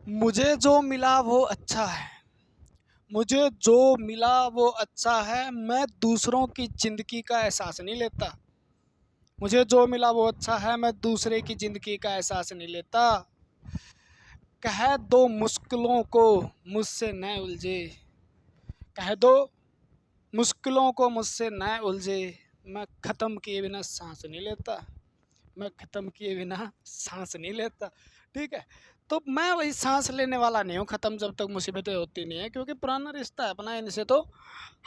मुझे जो मिला वो अच्छा है। मुझे जो मिला वो अच्छा है। मैं दूसरों की ज़िंदगी का एहसास नहीं लेता। मुझे जो मिला वो अच्छा है। मैं दूसरे की ज़िंदगी का एहसास नहीं लेता। कह दो मुश्किलों को मुझसे न उलझे। कह दो मुश्किलों को मुझसे न उलझे। मैं ख़त्म किए बिना सांस नहीं लेता। मैं ख़त्म किए बिना सांस नहीं लेता। ठीक है। तो मैं वही सांस लेने वाला नहीं हूँ ख़त्म जब तक मुसीबतें होती नहीं है, क्योंकि पुराना रिश्ता है अपना इनसे। तो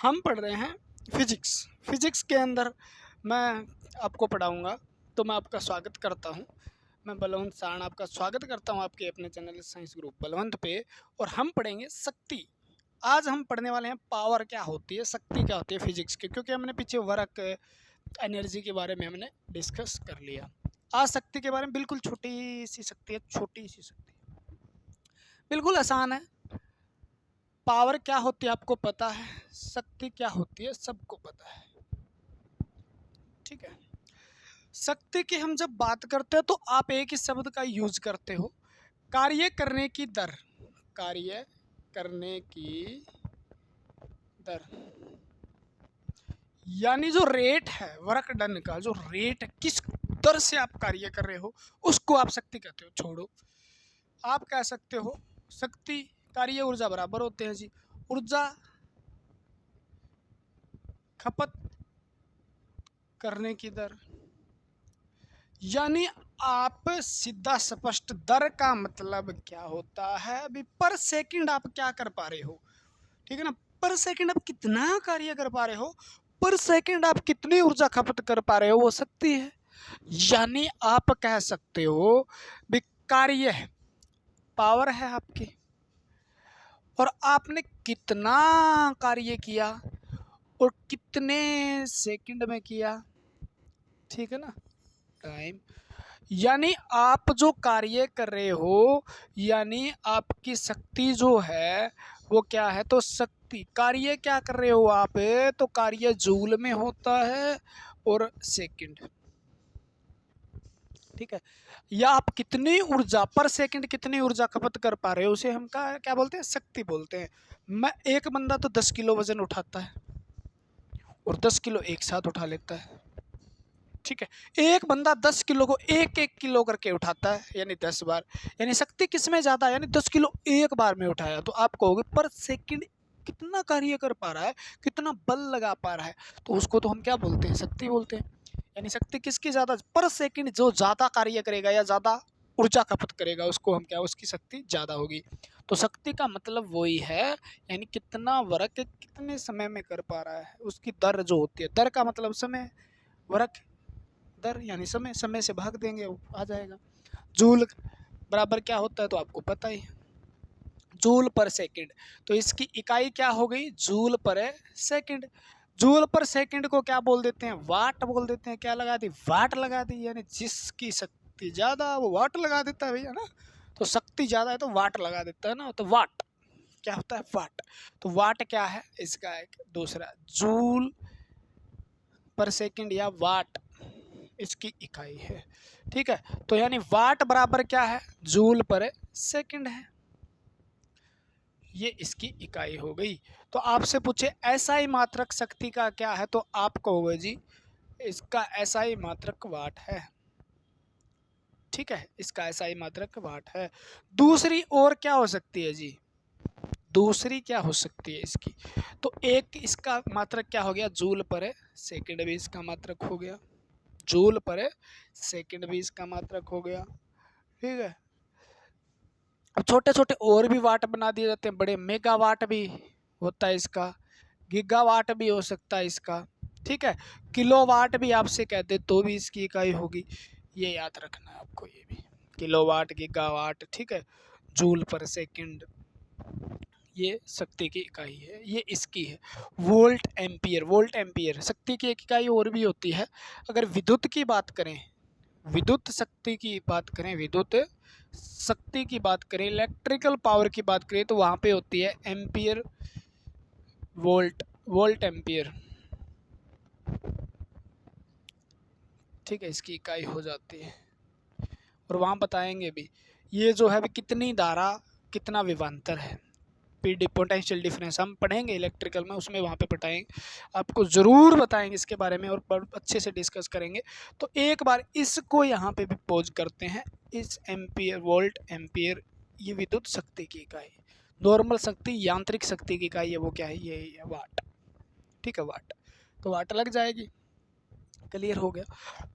हम पढ़ रहे हैं फिजिक्स। फिजिक्स के अंदर मैं आपको पढ़ाऊँगा। तो मैं आपका स्वागत करता हूँ। मैं बलवंत सारण आपका स्वागत करता हूँ आपके अपने चैनल साइंस ग्रुप बलवंत पे। और हम पढ़ेंगे शक्ति। आज हम पढ़ने वाले हैं पावर क्या होती है, शक्ति क्या होती है फिजिक्स की, क्योंकि हमने पीछे वर्क एनर्जी के बारे में हमने डिस्कस कर लिया। आज शक्ति के बारे में बिल्कुल छोटी सी शक्ति है, छोटी सी शक्ति, बिल्कुल आसान है। पावर क्या होती है आपको पता है, शक्ति क्या होती है सबको पता है। ठीक है। शक्ति की हम जब बात करते हैं तो आप एक ही शब्द का यूज करते हो, कार्य करने की दर। कार्य करने की दर यानी जो रेट है वर्क डन का, जो रेट है, किस दर से आप कार्य कर रहे हो, उसको आप शक्ति कहते हो। छोड़ो, आप कह सकते हो शक्ति कार्य ऊर्जा बराबर होते हैं जी। ऊर्जा खपत करने की दर, यानी आप सीधा स्पष्ट दर का मतलब क्या होता है, अभी पर सेकंड आप क्या कर पा रहे हो। ठीक है ना। पर सेकंड आप कितना कार्य कर पा रहे हो, पर सेकंड आप कितनी ऊर्जा खपत कर पा रहे हो, वो शक्ति है। यानी आप कह सकते हो भी कार्य है, पावर है आपकी, और आपने कितना कार्य किया और कितने सेकंड में किया। ठीक है ना। टाइम, यानी आप जो कार्य कर रहे हो, यानी आपकी शक्ति जो है वो क्या है, तो शक्ति। कार्य क्या कर रहे हो आप, तो कार्य जूल में होता है और सेकंड। ठीक है। या आप कितनी ऊर्जा पर सेकंड, कितनी ऊर्जा खपत कर पा रहे हो, उसे हम क्या बोलते हैं, शक्ति बोलते हैं। मैं एक बंदा तो 10 किलो वजन उठाता है और 10 किलो एक साथ उठा लेता है। ठीक है। एक बंदा 10 किलो को एक एक किलो करके उठाता है, यानी 10 बार। यानी शक्ति किस में ज़्यादा, यानी 10 किलो एक बार में उठाया। तो आप कहोगे पर सेकंड कितना कार्य कर पा रहा है, कितना बल लगा पा रहा है, तो उसको तो हम क्या बोलते हैं, शक्ति बोलते हैं। यानी शक्ति किसकी ज़्यादा, पर सेकंड जो ज़्यादा कार्य करेगा या ज़्यादा ऊर्जा खपत करेगा, उसको हम क्या, उसकी शक्ति ज़्यादा होगी। तो शक्ति का मतलब वही है, यानी कितना वर्क कितने समय में कर पा रहा है, उसकी दर जो होती है। दर का मतलब समय, वर्क दर यानी समय, समय से भाग देंगे वो आ जाएगा। जूल बराबर क्या होता है तो आपको पता ही है, जूल पर सेकंड। तो इसकी इकाई क्या हो गई, जूल पर सेकंड। जूल पर सेकंड को क्या बोल देते हैं, वाट बोल देते हैं। क्या लगा दी, वाट लगा दी। यानी जिसकी शक्ति ज़्यादा वो वाट लगा देता है भैया ना। तो शक्ति ज़्यादा है तो वाट लगा देता है ना। तो वाट क्या होता है, वाट। तो वाट क्या है, इसका एक दूसरा जूल पर सेकंड या वाट इसकी इकाई है। ठीक है। तो यानी वाट बराबर क्या है, जूल पर सेकंड है, ये इसकी इकाई हो गई। तो आपसे पूछे एसआई मात्रक शक्ति का क्या है, तो आप कहोगे जी इसका एसआई मात्रक वाट है। ठीक है, इसका एसआई मात्रक वाट है। दूसरी और क्या हो सकती है जी, दूसरी क्या हो सकती है इसकी, तो एक इसका मात्रक क्या हो गया, जूल पर सेकंड भी इसका मात्रक हो गया। जूल पर सेकंड भी इसका मात्रक हो गया। ठीक है। अब छोटे छोटे और भी वाट बना दिए जाते हैं, बड़े मेगावाट भी होता है इसका, गीगावाट भी हो सकता है इसका। ठीक है। किलोवाट भी आपसे कहते तो भी इसकी इकाई होगी, ये याद रखना है आपको, ये भी किलोवाट, गीगावाट। ठीक है। जूल पर सेकंड ये शक्ति की इकाई है, ये इसकी है। वोल्ट एम्पियर, वोल्ट एम्पियर शक्ति की एक इकाई और भी होती है। अगर विद्युत की बात करें, विद्युत शक्ति की बात करें, विद्युत शक्ति की बात करें, इलेक्ट्रिकल पावर की बात करें, तो वहाँ पे होती है एम्पियर वोल्ट, वोल्ट एम्पियर। ठीक है, इसकी इकाई हो जाती है। और वहाँ बताएंगे भी ये जो है कितनी धारा कितना विभवांतर है। पीडी पोटेंशियल डिफरेंस हम पढ़ेंगे इलेक्ट्रिकल में, उसमें वहाँ पे बताएंगे, आपको ज़रूर बताएंगे इसके बारे में और अच्छे से डिस्कस करेंगे। तो एक बार इसको यहाँ पे भी पॉज करते हैं। इस एम्पियर, वोल्ट एम्पियर, ये विद्युत शक्ति की इकाई, नॉर्मल शक्ति, यांत्रिक शक्ति की इकाई है, वो क्या है, ये है वाट। ठीक है, वाट, तो वाट लग जाएगी। क्लियर हो गया।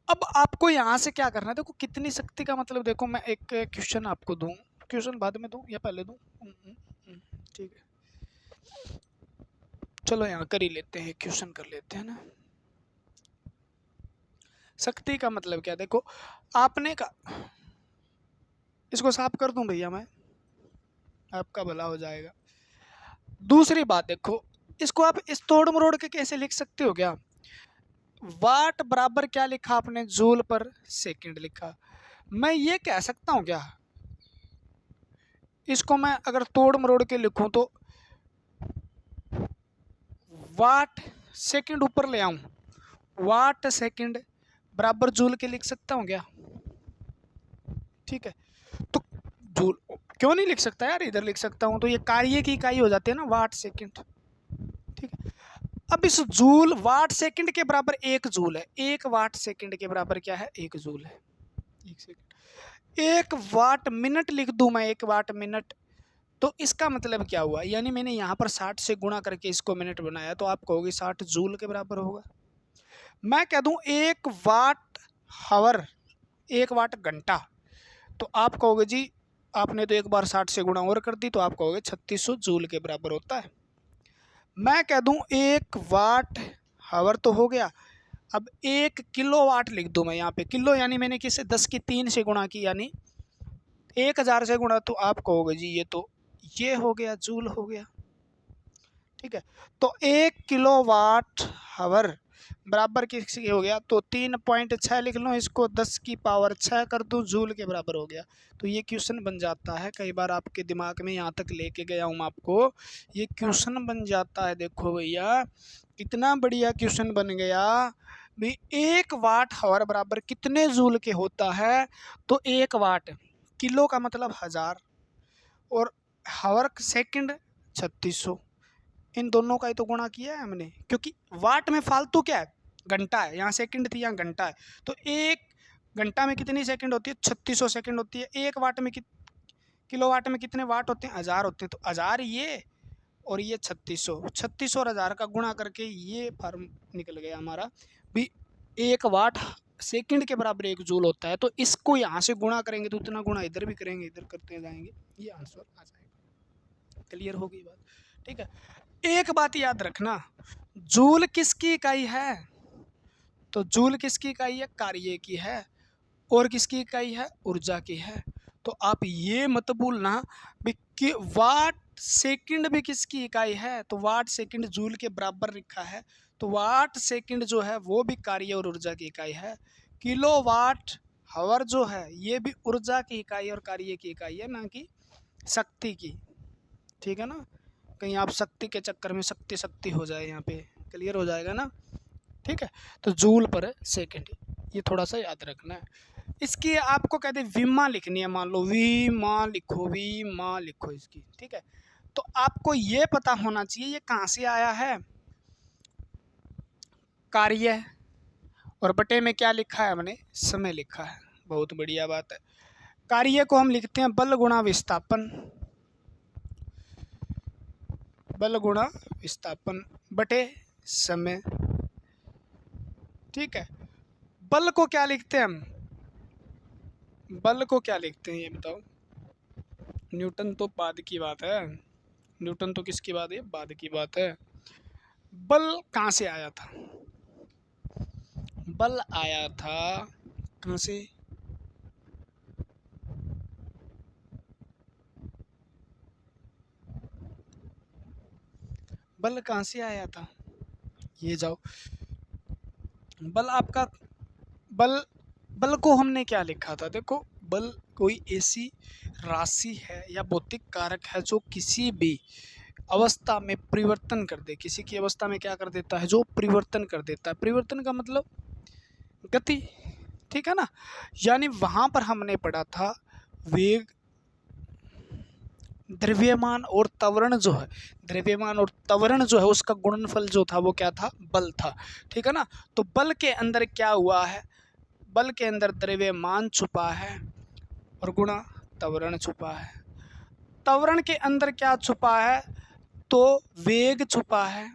अब आपको यहाँ से क्या करना है, देखो कितनी शक्ति का मतलब, देखो मैं एक क्वेश्चन आपको दूं, क्वेश्चन बाद में दूं या पहले दूं, ठीक है, चलो यहाँ कर ही लेते हैं, क्वेश्चन कर लेते हैं ना। शक्ति का मतलब क्या, देखो आपने का, इसको साफ कर दूं भैया मैं, आपका भला हो जाएगा। दूसरी बात देखो, इसको आप इस तोड़ मरोड़ के कैसे लिख सकते हो क्या, वाट बराबर क्या लिखा आपने, जूल पर सेकंड लिखा। मैं ये कह सकता हूँ क्या, इसको मैं अगर तोड़ मरोड़ के लिखूं तो वाट सेकंड ऊपर ले आऊं, वाट सेकंड बराबर जूल के लिख सकता हूँ क्या। ठीक है, तो जूल क्यों नहीं लिख सकता यार, इधर लिख सकता हूँ, तो ये कार्य की इकाई हो जाती है ना, वाट सेकंड। ठीक है, अब इस जूल, वाट सेकंड के बराबर एक जूल है, एक वाट सेकंड के बराबर क्या है, एक जूल है, एक सेकंड। एक वाट मिनट लिख दूं मैं, एक वाट मिनट, तो इसका मतलब क्या हुआ, यानी मैंने यहाँ पर 60 से गुणा करके इसको मिनट बनाया, तो आप कहोगे 60 जूल के बराबर होगा। मैं कह दूं एक वाट हावर, एक वाट घंटा, तो आप कहोगे जी आपने तो एक बार 60 से गुणा और कर दी, तो आप कहोगे 3600 जूल के बराबर होता है। मैं कह दूं एक वाट हावर तो हो गया, अब एक किलो वाट लिख दूं मैं यहाँ पे, किलो यानी मैंने किसे 10 की 3 से गुणा की, यानी 1000 से गुणा, तो आप कहोगे जी ये तो ये हो गया, जूल हो गया। ठीक है, तो 1 किलो वाट हावर बराबर किसी हो गया, तो 3.6 लिख लो, इसको 10 की पावर 6 कर दूं, जूल के बराबर हो गया। तो ये क्वेश्चन बन जाता है, कई बार आपके दिमाग में यहाँ तक लेके गया हूँ आपको, ये क्वेश्चन बन जाता है। देखो भैया कितना बढ़िया क्वेश्चन बन गया भी, 1 वाट हावर बराबर कितने जूल के होता है, तो 1 वाट, किलो का मतलब 1000 और हावर सेकंड 3600, इन दोनों का ही तो गुणा किया है हमने, क्योंकि वाट में फालतू क्या है, घंटा है, यहाँ सेकंड थी यहाँ घंटा है, तो एक घंटा में कितनी सेकंड होती है, 3600 सेकंड होती है। एक वाट में किलो वाट में कितने वाट होते हैं, 1000 होते हैं, तो 1000 ये और ये 3600 और 1000 का गुणा करके ये फॉर्म निकल गया हमारा भी, 1 वाट सेकंड के बराबर 1 जूल होता है। तो इसको यहाँ से गुणा करेंगे तो उतना गुणा इधर भी करेंगे, इधर करते जाएंगे, ये आंसर आ जाएगा। क्लियर हो गई बात। ठीक है, एक बात याद रखना, जूल किसकी इकाई है, तो जूल किसकी इकाई है, कार्य की है, और किसकी इकाई है, ऊर्जा की है। तो आप ये मत भूलना कि वाट सेकंड भी किसकी इकाई है, तो वाट सेकंड जूल के बराबर लिखा है, तो वाट सेकंड जो है वो भी कार्य और ऊर्जा की इकाई है। किलो वाट हावर जो है ये भी ऊर्जा की इकाई और कार्य की इकाई है, ना कि शक्ति की। ठीक है ना, कहीं आप शक्ति के चक्कर में शक्ति शक्ति हो जाए, यहाँ पे क्लियर हो जाएगा ना। ठीक है, तो जूल पर सेकंड, ये थोड़ा सा याद रखना है। इसकी आपको कहते हैं विमा लिखनी है, मान लो वी माँ लिखो, वी माँ लिखो इसकी। ठीक है, तो आपको ये पता होना चाहिए ये कहाँ से आया है, कार्य, और बटे में क्या लिखा है हमने, समय लिखा है। बहुत बढ़िया बात है। कार्य को हम लिखते हैं बल गुणा विस्थापन, बल गुणा विस्थापन बटे समय। ठीक है, बल को क्या लिखते हैं हम, बल को क्या लिखते हैं ये बताओ, न्यूटन तो बाद की बात है, न्यूटन तो किसकी बात है, बाद की बात है। बल कहाँ से आया था, बल आया था कहाँ से, बल कहाँ से आया था, ये जाओ, बल आपका, बल, बल को हमने क्या लिखा था, देखो बल कोई ऐसी राशि है या भौतिक कारक है जो किसी भी अवस्था में परिवर्तन कर दे, किसी की अवस्था में क्या कर देता है, जो परिवर्तन कर देता है। परिवर्तन का मतलब गति। ठीक है ना, यानी वहां पर हमने पढ़ा था वेग द्रव्यमान और त्वरण जो है, द्रव्यमान और त्वरण जो है उसका गुणनफल जो था वो क्या था, बल था। ठीक है ना। तो बल के अंदर क्या हुआ है, बल के अंदर द्रव्यमान छुपा है और गुणा त्वरण छुपा है। त्वरण के अंदर क्या छुपा है, तो वेग छुपा है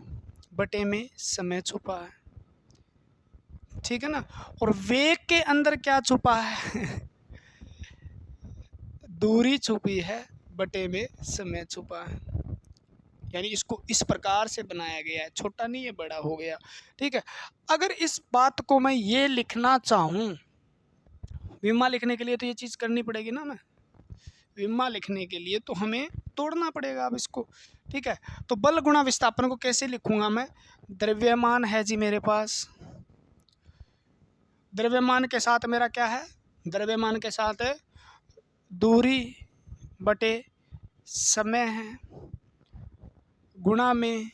बटे में समय छुपा है। ठीक है ना। और वेग के अंदर क्या छुपा है दूरी छुपी है बटे में समय छुपा है। यानी इसको इस प्रकार से बनाया गया है, छोटा नहीं है बड़ा हो गया। ठीक है। अगर इस बात को मैं ये लिखना चाहूँ, विमा लिखने के लिए तो ये चीज़ करनी पड़ेगी ना, मैं विमा लिखने के लिए तो हमें तोड़ना पड़ेगा अब इसको। ठीक है। तो बल गुणा विस्थापन को कैसे लिखूंगा मैं, द्रव्यमान है जी मेरे पास, द्रव्यमान के साथ मेरा क्या है, द्रव्यमान के साथ है दूरी बटे समय है, गुणा में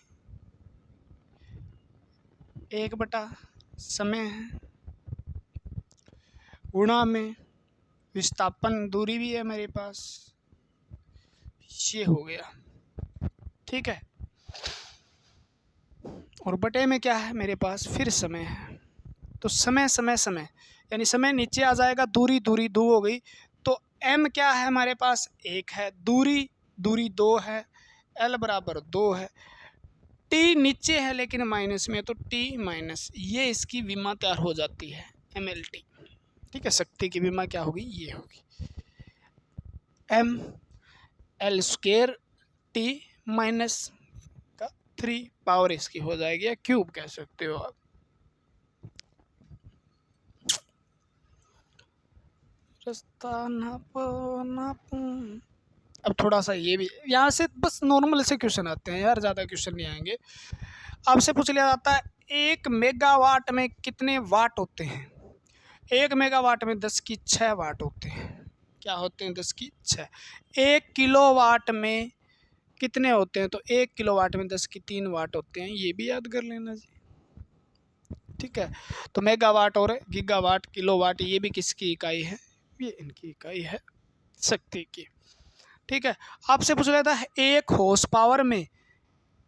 1/समय है, गुणा में विस्थापन दूरी भी है मेरे पास, ये हो गया। ठीक है। और बटे में क्या है मेरे पास, फिर समय है। तो समय समय समय यानी समय नीचे आ जाएगा, दूरी दूरी 2 हो गई। तो m क्या है हमारे पास, 1 है, दूरी दूरी 2 है, l बराबर 2 है, t नीचे है लेकिन माइनस में, तो t माइनस, ये इसकी विमा तैयार हो जाती है mlt। ठीक है। शक्ति की विमा क्या होगी, ये होगी m l square t minus का 3 पावर इसकी हो जाएगी, या क्यूब कह सकते हो आप। रास्ता नाप अब थोड़ा सा ये भी, यहाँ से बस नॉर्मल से क्वेश्चन आते हैं यार, ज़्यादा क्वेश्चन नहीं आएंगे। आपसे पूछ लिया जाता है 1 मेगावाट में कितने वाट होते हैं। 1 मेगावाट में 10 की 6 वाट होते हैं। क्या होते हैं, 10 की 6। 1 किलोवाट में कितने होते हैं, तो 1 किलोवाट में 10 की 3 वाट होते हैं, ये भी याद कर लेना जी। ठीक है। तो मेगावाट और गीगावाट किलोवाट ये भी किसकी इकाई है, ये इनकी इकाई है शक्ति की। ठीक है। आपसे पूछ लेता है 1 हॉर्स पावर में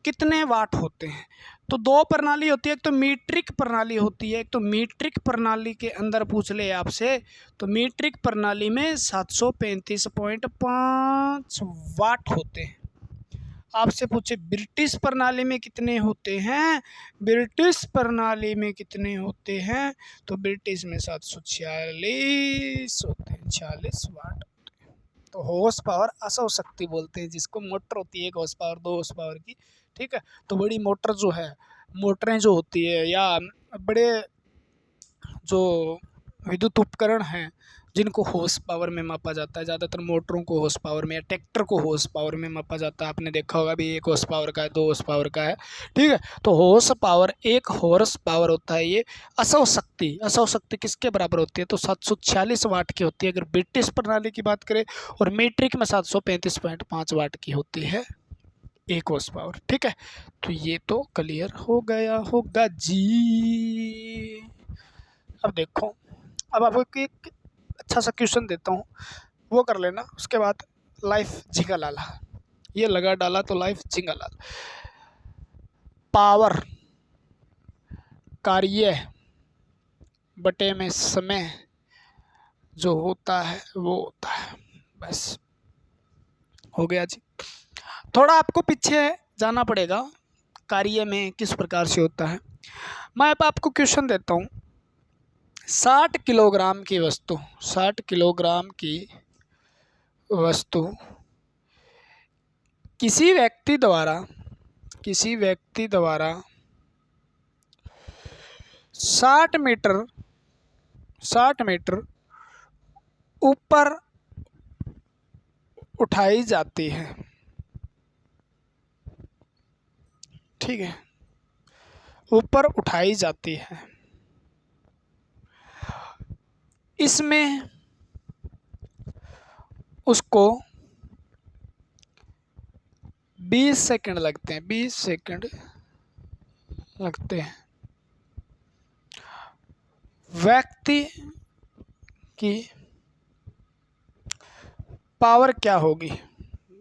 कितने वाट होते हैं। तो 2 प्रणाली होती है, एक तो मीट्रिक प्रणाली होती है, एक तो मीट्रिक प्रणाली के अंदर पूछ ले आपसे, तो मीट्रिक प्रणाली में 735.5 वाट होते हैं। आपसे पूछे ब्रिटिश प्रणाली में कितने होते हैं, ब्रिटिश प्रणाली में कितने होते हैं, तो ब्रिटिश में 746 होते हैं, 46 वाट। तो हॉर्स पावर असौ शक्ति बोलते हैं जिसको, मोटर होती है 1 हॉर्स पावर 2 हॉर्स पावर की। ठीक है। तो बड़ी मोटर जो है, मोटरें जो होती है या बड़े जो विद्युत उपकरण हैं जिनको हॉर्स पावर में मापा जाता है, ज़्यादातर मोटरों को हॉर्स पावर में या ट्रैक्टर को हॉर्स पावर में मापा जाता है। आपने देखा होगा भी 1 हॉर्स पावर का है, 2 हॉर्स पावर का है। ठीक है। तो हॉर्स पावर, 1 हॉर्स पावर होता है ये असौ शक्ति। असौ शक्ति किसके बराबर होती है, तो 746 वाट की होती है अगर ब्रिटिश प्रणाली की बात करें, और मीट्रिक में 735.5 वाट की होती है 1 हॉर्स पावर। ठीक है। तो ये तो क्लियर हो गया होगा जी। अब देखो, अब आपको एक अच्छा सा क्वेश्चन देता हूँ, वो कर लेना, उसके बाद लाइफ झिंगा लाला, ये लगा डाला तो लाइफ झिंगा लाला। पावर कार्य बटे में समय जो होता है वो होता है, बस हो गया जी। थोड़ा आपको पीछे जाना पड़ेगा, कार्य में किस प्रकार से होता है। मैं अब आपको क्वेश्चन देता हूँ, 60 किलोग्राम की वस्तु, 60 किलोग्राम की वस्तु किसी व्यक्ति द्वारा 60 मीटर ऊपर उठाई जाती है। ठीक है। ऊपर उठाई जाती है, इसमें उसको 20 सेकंड लगते हैं, 20 सेकंड लगते हैं। व्यक्ति की पावर क्या होगी,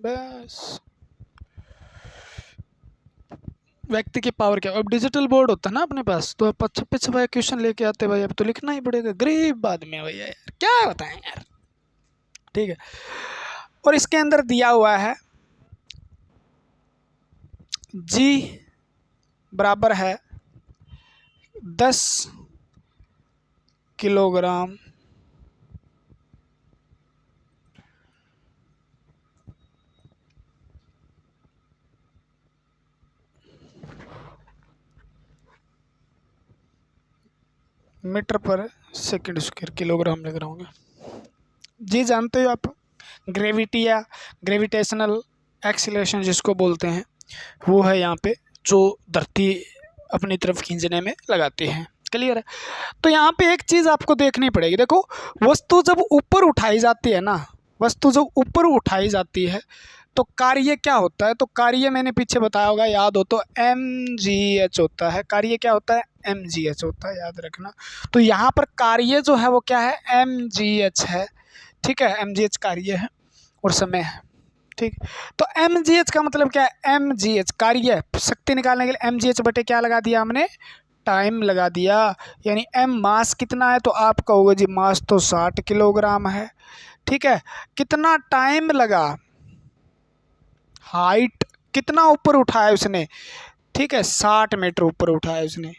बस व्यक्ति की पावर क्या। अब डिजिटल बोर्ड होता है ना अपने पास, तो आप छप्पे छपाए क्वेश्चन लेके आते भाई, अब तो लिखना ही पड़ेगा, गरीब आदमी है भैया यार, क्या बताएं यार। ठीक है, और इसके अंदर दिया हुआ है जी बराबर है 10 किलोग्राम मीटर पर सेकंड स्क्वायर, किलोग्राम लग रहा होगा जी। जानते हो आप ग्रेविटी या ग्रेविटेशनल एक्सीलरेशन जिसको बोलते हैं, वो है यहाँ पे जो धरती अपनी तरफ खींचने में लगाती है। क्लियर है। तो यहाँ पे एक चीज़ आपको देखनी पड़ेगी, देखो वस्तु जब ऊपर उठाई जाती है ना, वस्तु जब ऊपर उठाई जाती है तो कार्य क्या होता है, तो कार्य मैंने पीछे बताया होगा, याद हो तो mgh होता है। कार्य क्या होता है, mgh होता है, याद रखना। तो यहाँ पर कार्य जो है वो क्या है, mgh है। ठीक है, mgh कार्य है और समय है। ठीक, तो mgh का मतलब क्या है, mgh कार्य, शक्ति निकालने के लिए mgh बटे क्या लगा दिया हमने, टाइम लगा दिया। यानी m मास कितना है, तो आप कहोगे जी मास तो 60 किलोग्राम है। ठीक है, कितना टाइम लगा, हाइट कितना ऊपर उठाया उसने, ठीक है 60 मीटर ऊपर उठाया उसने।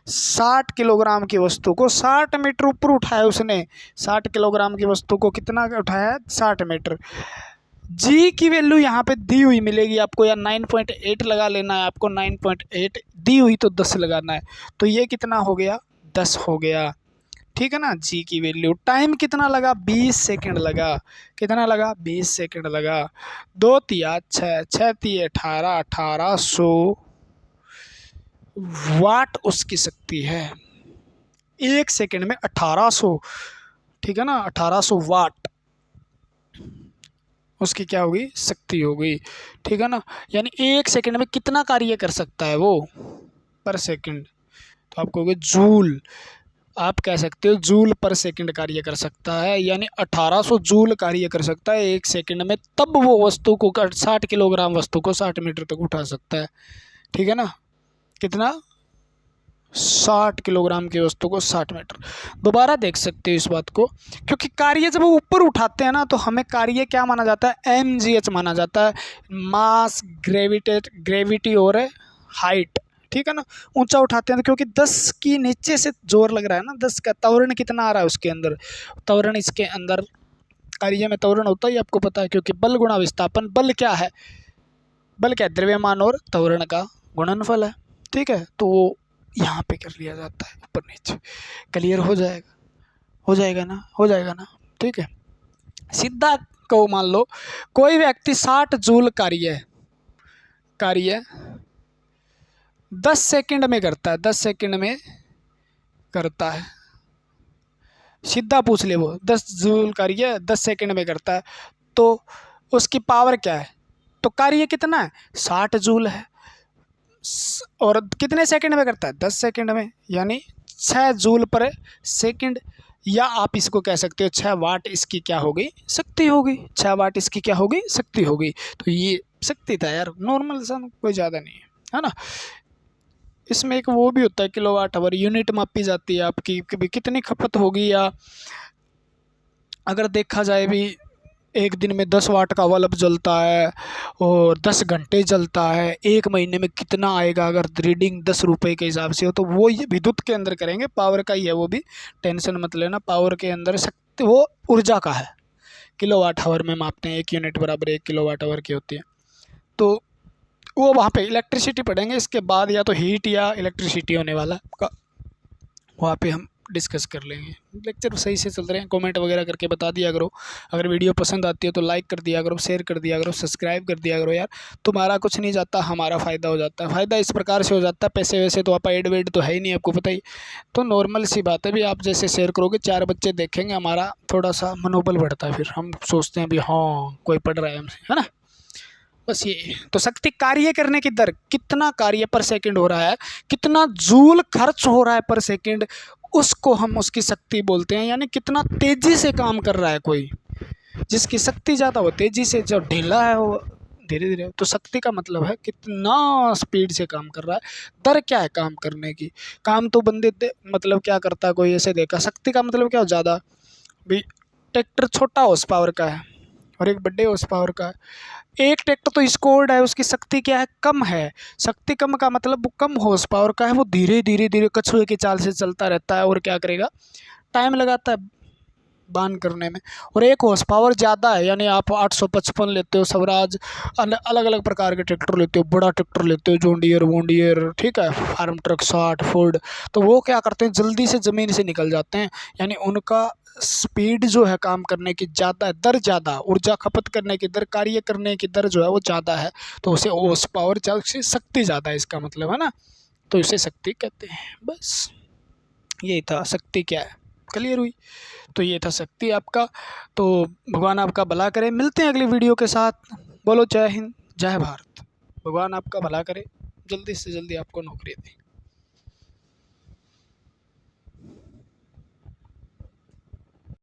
60 किलोग्राम की वस्तु को 60 मीटर ऊपर उठाया उसने, 60 किलोग्राम की वस्तु को कितना उठाया, 60 मीटर। जी की वैल्यू यहाँ पे दी हुई मिलेगी आपको, या 9.8 लगा लेना है आपको, 9.8 दी हुई तो 10 लगाना है, तो ये कितना हो गया, 10 हो गया। ठीक है ना, जी की वैल्यू। टाइम कितना लगा, 20 सेकंड लगा। कितना लगा, 20 सेकंड लगा। 2 तिया 6, 6 तिया 18, 1800 वाट उसकी शक्ति है। 1 सेकंड में 1800, ठीक है ना, 1800 वाट उसकी क्या होगी, शक्ति होगी। ठीक है ना, यानी 1 सेकंड में कितना कार्य कर सकता है वो, पर सेकंड, तो आप कहोगे जूल, आप कह सकते हो जूल पर सेकंड कार्य कर सकता है, यानी 1800 जूल कार्य कर सकता है 1 सेकंड में। तब वो वस्तु को 60 किलोग्राम वस्तु को 60 मीटर तक उठा सकता है। ठीक है ना, कितना, 60 किलोग्राम की वस्तु को 60 मीटर। दोबारा देख सकते हो इस बात को, क्योंकि कार्य जब वो ऊपर उठाते हैं ना, तो हमें कार्य क्या माना जाता है, mgh माना जाता है, मास, ग्रेविटी और हाइट। ठीक है ना, ऊंचा उठाते हैं क्योंकि 10 की नीचे से जोर लग रहा है ना, 10 का त्वरण कितना आ रहा है उसके अंदर, त्वरण इसके अंदर, कार्य में त्वरण होता है, आपको पता है, क्योंकि बल गुणा विस्थापन, बल क्या है, बल क्या है, द्रव्यमान और त्वरण का गुणनफल है। ठीक है, तो वो यहाँ पे कर लिया जाता है ऊपर नीचे। क्लियर हो जाएगा, हो जाएगा ना, हो जाएगा ना। ठीक है, सीधा को मान लो कोई व्यक्ति 60 जूल कार्य 10 सेकंड में करता है, 10 सेकंड में करता है, सीधा पूछ ले, वो 10 जूल कार्य 10 सेकंड में करता है, तो उसकी पावर क्या है, तो कार्य कितना है, 60 जूल है, और कितने सेकंड में करता है, 10 सेकंड में, यानी 6 जूल पर सेकंड, या आप इसको कह सकते हो 6 वाट इसकी क्या होगी, शक्ति होगी, 6 वाट इसकी क्या होगी, शक्ति होगी। तो ये शक्ति था यार, नॉर्मल सा, कोई ज़्यादा नहीं है ना। इसमें एक वो भी होता है किलोवाट आवर, यूनिट मापी जाती है आपकी कि कितनी खपत होगी, या अगर देखा जाए भी 1 दिन में 10 वाट का बल्ब जलता है और 10 घंटे जलता है, 1 महीने में कितना आएगा, अगर रीडिंग 10 रुपये के हिसाब से हो, तो वो ये विद्युत के अंदर करेंगे, पावर का ही है वो भी, टेंशन मत लेना, पावर के अंदर शक्ति वो ऊर्जा का है, किलोवाट आवर में मापते हैं, 1 यूनिट बराबर 1 किलोवाट आवर की होती है। तो वो वहाँ पे इलेक्ट्रिसिटी पढ़ेंगे, इसके बाद या तो हीट या इलेक्ट्रिसिटी होने वाला का, वहाँ पे हम डिस्कस कर लेंगे। लेक्चर सही से चल रहे हैं, कमेंट वगैरह करके बता दिया करो, अगर वीडियो पसंद आती है तो लाइक कर दिया करो, शेयर कर दिया करो, सब्सक्राइब कर दिया करो यार, तुम्हारा कुछ नहीं जाता, हमारा फ़ायदा हो जाता है। फ़ायदा इस प्रकार से हो जाता है, पैसे वैसे तो आप एड वेड तो है ही नहीं, आपको पता ही, तो नॉर्मल सी बात है भी, आप जैसे शेयर करोगे 4 बच्चे देखेंगे, हमारा थोड़ा सा मनोबल बढ़ता है, फिर हम सोचते हैं भी हाँ कोई पढ़ रहा है हमसे, है ना। बस ये तो शक्ति कार्य करने की दर, कितना कार्य पर सेकंड हो रहा है, कितना जूल खर्च हो रहा है पर सेकंड, उसको हम उसकी शक्ति बोलते हैं। यानी कितना तेजी से काम कर रहा है कोई, जिसकी शक्ति ज़्यादा हो तेजी से, जो ढीला है वो धीरे धीरे। तो शक्ति का मतलब है कितना स्पीड से काम कर रहा है, दर क्या है काम करने की। काम तो बंदे मतलब क्या करता है, कोई ऐसे देखा। शक्ति का मतलब क्या हो, ज़्यादा। भी ट्रैक्टर छोटा हॉर्स पावर का है और एक बड़े हॉर्स पावर का है। एक ट्रैक्टर तो स्कोर्ड है, उसकी शक्ति क्या है, कम है। शक्ति कम का मतलब वो कम हॉर्स पावर का है, वो धीरे धीरे धीरे कछुए की चाल से चलता रहता है और क्या करेगा, टाइम लगाता है बान करने में। और एक हॉर्स पावर ज़्यादा है, यानी आप 855 लेते हो स्वराज, अलग अलग प्रकार के ट्रैक्टर लेते हो, बड़ा ट्रैक्टर लेते हो, जॉन डियर वॉन डियर, ठीक है, फार्म ट्रक 60 फोर्ड, तो वो क्या करते हैं, जल्दी से ज़मीन से निकल जाते हैं। यानी उनका स्पीड जो है काम करने की ज़्यादा है, दर ज़्यादा, ऊर्जा खपत करने की दर, कार्य करने की दर जो है वो ज़्यादा है, तो उसे हॉर्स पावर ज़्यादा, शक्ति ज़्यादा है, इसका मतलब है ना। तो इसे शक्ति कहते हैं। बस यही था शक्ति क्या है, क्लियर हुई। तो ये था शक्ति आपका। तो भगवान आपका भला करे, मिलते हैं अगली वीडियो के साथ। बोलो जय हिंद, जय भारत। भगवान आपका भला करे, जल्दी से जल्दी आपको नौकरी दे।